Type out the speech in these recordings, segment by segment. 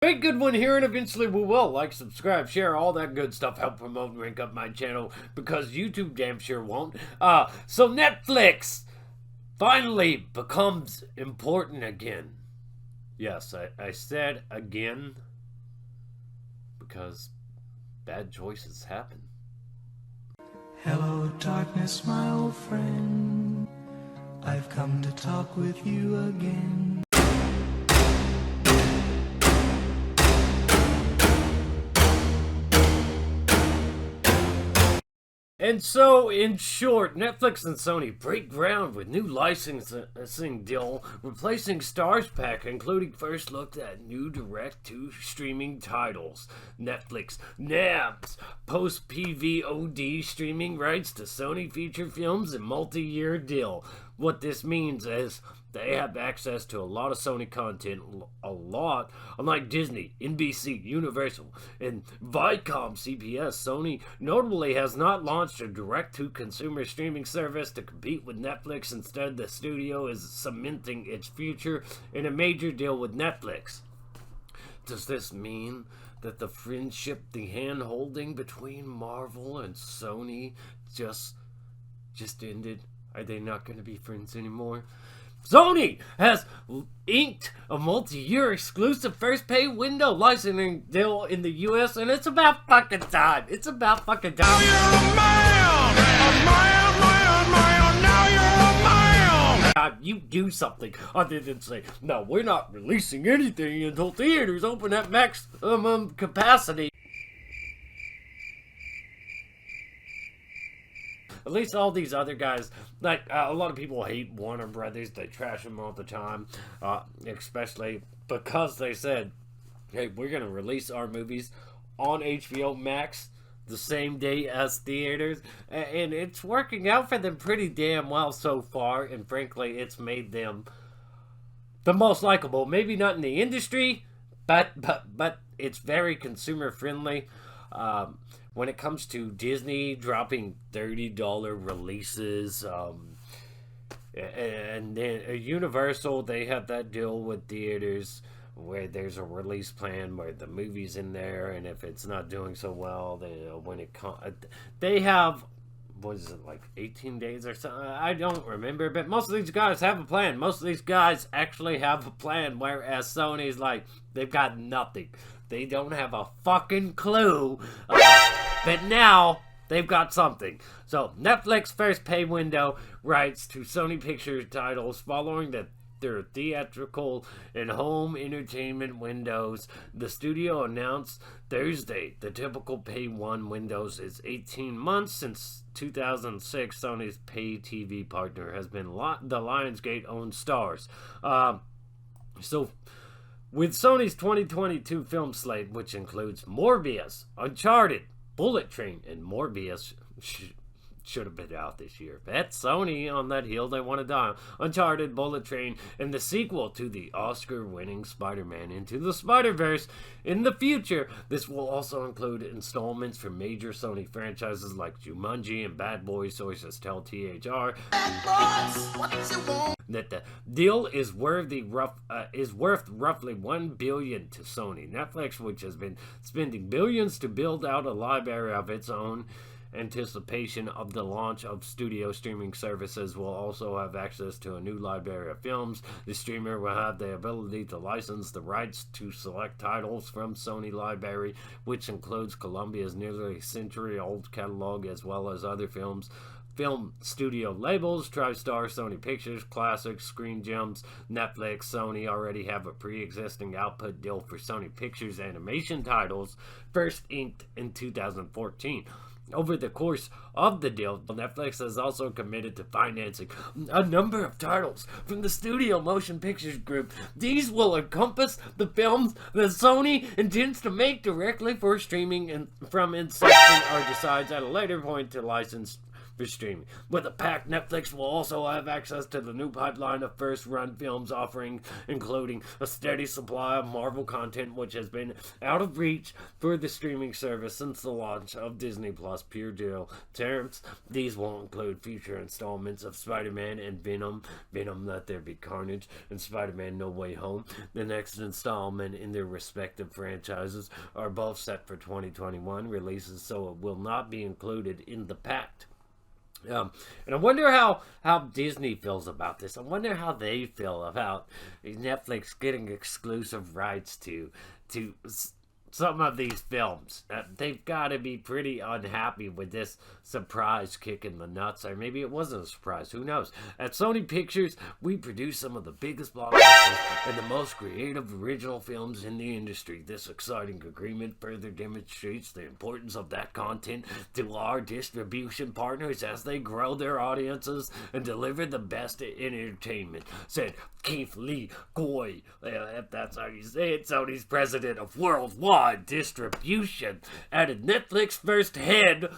Make good one here, and eventually we will. Like, subscribe, share, all that good stuff. Help promote and rank up my channel, because YouTube damn sure won't. So Netflix finally becomes important again. Yes, I said again, because bad choices happen. Hello, darkness, my old friend. I've come to talk with you again. And so, in short, Netflix and Sony break ground with new licensing deal, replacing Stars Pack, including first look at new direct-to-streaming titles. Netflix nabs post-PVOD streaming rights to Sony feature films and multi-year deal. What this means is they have access to a lot of Sony content, unlike Disney, NBC, Universal, and Viacom CBS. Sony notably has not launched a direct-to-consumer streaming service to compete with Netflix. Instead, the studio is cementing its future in a major deal with Netflix. Does this mean that the friendship, the hand-holding between Marvel and Sony just ended? Are they not going to be friends anymore? Sony has inked a multi-year exclusive first pay window licensing deal in the US, and it's about fucking time. It's about fucking time. Now you're a man! Now you're a man! God, you do something other than say, no, we're not releasing anything until theaters open at maximum capacity. At least all these other guys, like, a lot of people hate Warner Brothers. They trash them all the time, especially because they said, hey, we're going to release our movies on HBO Max the same day as theaters. And it's working out for them pretty damn well so far. And frankly, it's made them the most likable. Maybe not in the industry, but it's very consumer friendly. When it comes to Disney dropping $30 releases, and then Universal, they have that deal with theaters where there's a release plan where the movie's in there, and if it's not doing so well, they have, what is it, like 18 days or something? I don't remember, but most of these guys have a plan. Most of these guys actually have a plan, whereas Sony's like, they've got nothing. They don't have a fucking clue. But now, they've got something. So, Netflix first pay window rights to Sony Pictures titles following their theatrical and home entertainment windows. The studio announced Thursday the typical pay one windows is 18 months. Since 2006, Sony's pay TV partner has been the Lionsgate-owned Stars. So, with Sony's 2022 film slate, which includes Morbius, Uncharted, Bullet Train, and Morbius should have been out this year. That's Sony on that hill they want to die on. Uncharted, Bullet Train, and the sequel to the Oscar-winning Spiderman Into the Spider-Verse. In the future, this will also include installments from major Sony franchises like Jumanji and Bad Boys. Sources tell THR that the deal is worth roughly $1 billion to Sony. Netflix, which has been spending billions to build out a library of its own, anticipation of the launch of studio streaming services, will also have access to a new library of films. The streamer will have the ability to license the rights to select titles from Sony library, which includes Columbia's nearly century-old catalog, as well as other film studio labels, TriStar, Sony Pictures, Classics, Screen Gems, Netflix. Sony already have a pre-existing output deal for Sony Pictures animation titles, first inked in 2014. Over the course of the deal, Netflix has also committed to financing a number of titles from the Studio Motion Pictures Group. These will encompass the films that Sony intends to make directly for streaming and from inception, or decides at a later point to license for streaming. With a packed Netflix will also have access to the new pipeline of first-run films offering, including a steady supply of Marvel content, which has been out of reach for the streaming service since the launch of Disney Plus Pure Deal terms. These will include future installments of Spider-Man and Venom, Let There Be Carnage, and Spider-Man No Way Home. The next installment in their respective franchises are both set for 2021 releases, so it will not be included in the pact. And I wonder how Disney feels about this. I wonder how they feel about Netflix getting exclusive rights to some of these films. They've got to be pretty unhappy with this surprise kick in the nuts, or maybe it wasn't a surprise, who knows. At Sony Pictures, we produce some of the biggest blockbusters and the most creative original films in the industry. This exciting agreement further demonstrates the importance of that content to our distribution partners as they grow their audiences and deliver the best entertainment, said Keith Lee Goy, if that's how you say it, Sony's president of worldwide distribution. Added Netflix first head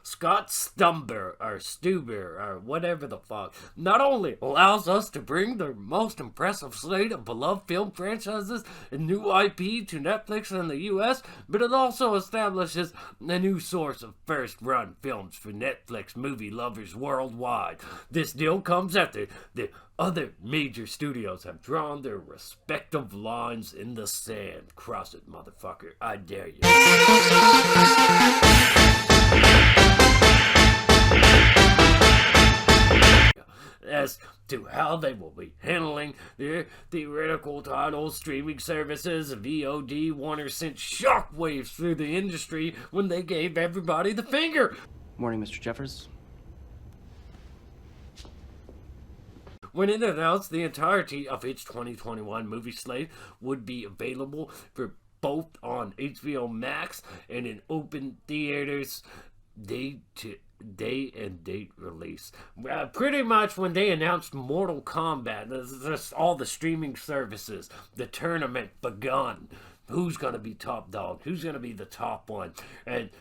Scott Stuber or whatever the fuck, not only allows us to bring the most impressive slate of beloved film franchises and new IP to Netflix in the US, but it also establishes a new source of first-run films for Netflix movie lovers worldwide. This deal comes after the other major studios have drawn their respective lines in the sand. Cross it, motherfucker. I dare you. As to how they will be handling their theatrical title streaming services, VOD, Warner sent shockwaves through the industry when they gave everybody the finger. Morning, Mr. Jeffers. When it announced the entirety of its 2021 movie slate would be available for both on HBO Max and in open theaters day and date release. Pretty much when they announced Mortal Kombat, just all the streaming services, the tournament begun. Who's going to be top dog? Who's going to be the top one? And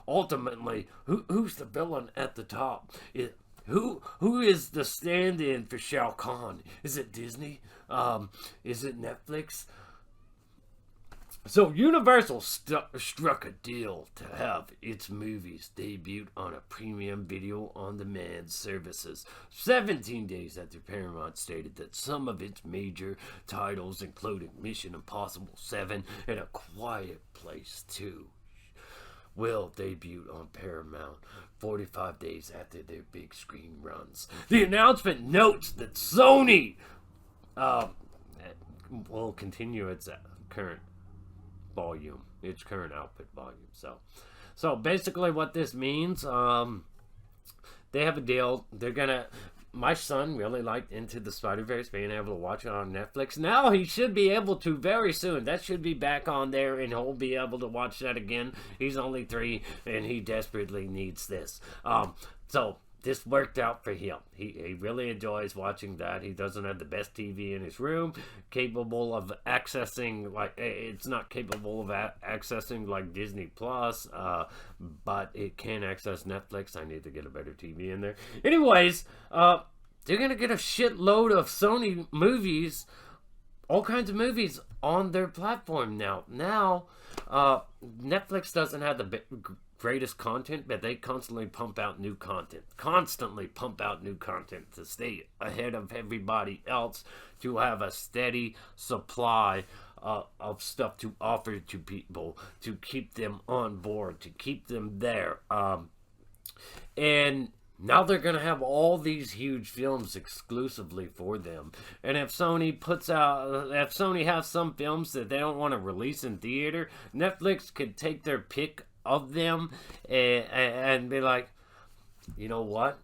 ultimately, who's the villain at the top? Who is the stand-in for Shao Kahn? Is it Disney? Is it Netflix? So Universal struck a deal to have its movies debut on a premium video-on-demand services 17 days after Paramount stated that some of its major titles, including Mission Impossible 7 and A Quiet Place 2, will debut on Paramount 45 days after their big screen runs. The announcement notes that Sony will continue its current output volume. So basically what this means, they have a deal. My son really liked Into the Spider-Verse, being able to watch it on Netflix. Now he should be able to very soon. That should be back on there, and he'll be able to watch that again. He's only 3, and he desperately needs this. So this worked out for him. He really enjoys watching that. He doesn't have the best TV in his room, capable of accessing, it's not capable of accessing like Disney Plus, but it can access Netflix. I need to get a better TV in there. Anyways, they're going to get a shitload of Sony movies, all kinds of movies on their platform now. Netflix doesn't have the greatest content, but they constantly pump out new content to stay ahead of everybody else, to have a steady supply of stuff to offer to people, to keep them on board, to keep them there. And now they're going to have all these huge films exclusively for them. And if Sony has some films that they don't want to release in theater, Netflix could take their pick of them and be like, you know what?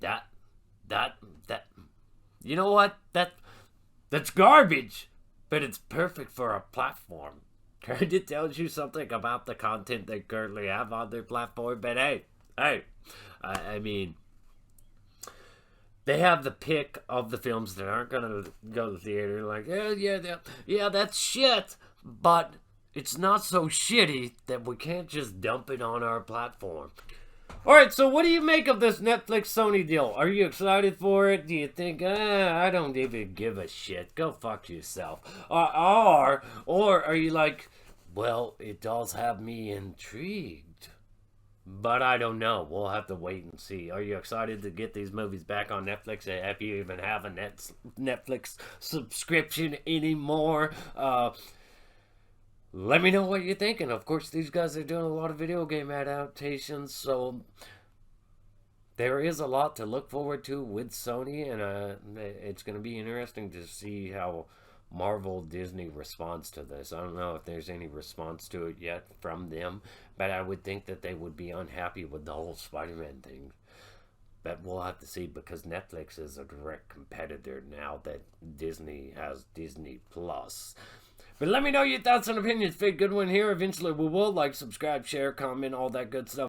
That's garbage, but it's perfect for our platform. Kind of tells you something about the content they currently have on their platform. But hey, I mean, they have the pick of the films that aren't gonna go to the theater. Like, yeah, that's shit, but it's not so shitty that we can't just dump it on our platform. Alright, so what do you make of this Netflix Sony deal? Are you excited for it? Do you think, I don't even give a shit. Go fuck yourself. Or are you like, well, it does have me intrigued. But I don't know. We'll have to wait and see. Are you excited to get these movies back on Netflix? If you even have a Netflix subscription anymore? Let me know what you're thinking. Of course, these guys are doing a lot of video game adaptations, so there is a lot to look forward to with Sony, and it's going to be interesting to see how Marvel Disney responds to this. I don't know if there's any response to it yet from them, but I would think that they would be unhappy with the whole Spider-Man thing. But we'll have to see, because Netflix is a direct competitor now that Disney has Disney Plus. But let me know your thoughts and opinions. Fake Goodwin here. Eventually we will like, subscribe, share, comment, all that good stuff.